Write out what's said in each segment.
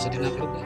bisa dinakluk ya.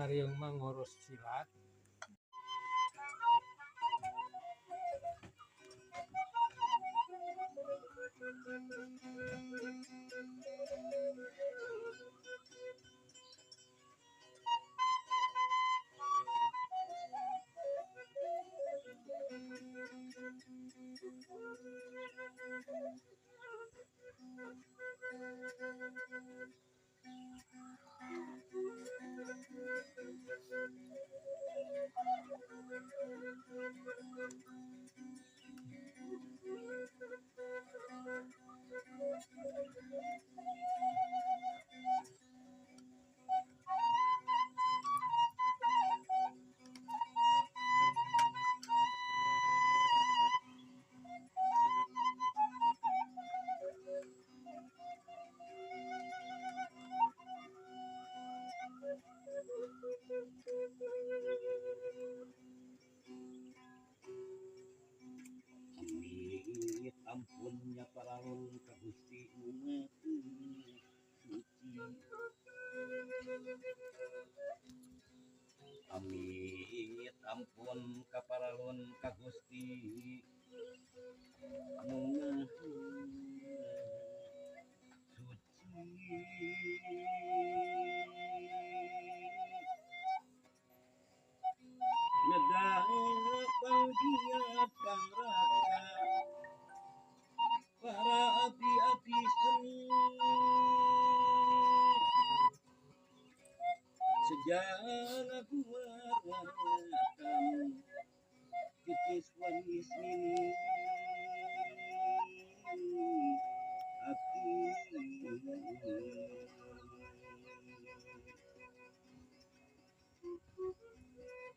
Ari mah ngurus silat. Ampunnya para ulun ka Gusti umat suci. Amit ampun ka para ulun ka Gusti umat suci. Ngedapang dia pangraka para api-api seni sejak aku warnakan titis wanis ini api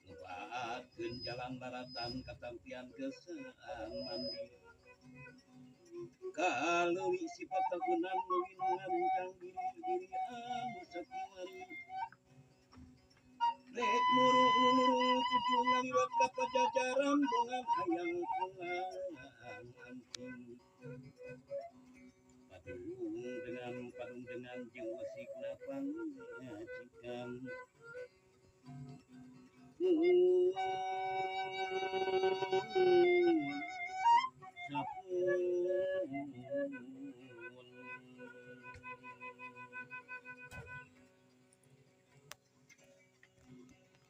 ngebaatkeun jalan daratan katampian keusaan mandi kalau sifat tahunan mengancang diri anu sakiwari lek muru tujuh ngaliwat ka pajajaran dongan hayang pulang anting padung dengan jeung wasikna pangajikan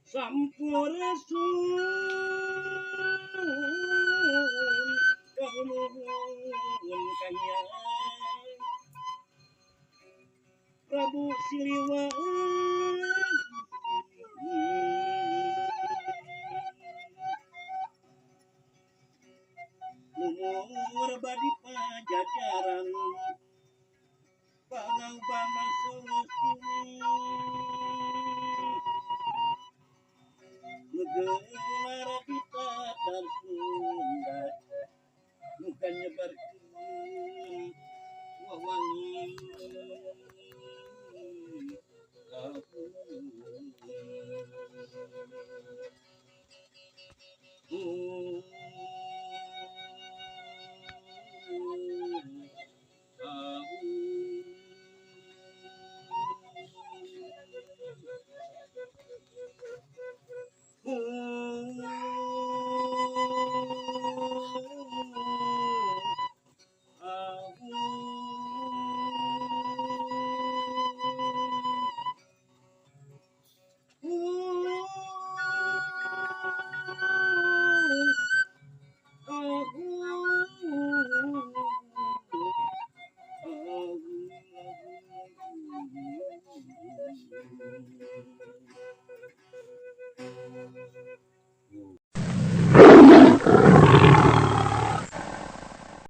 Sampurasun kauluhun kanyang Prabu Siliwangi umur badi pajajaran pangang-pangang sulusi ngegelar di tatar Sunda bukan nyebar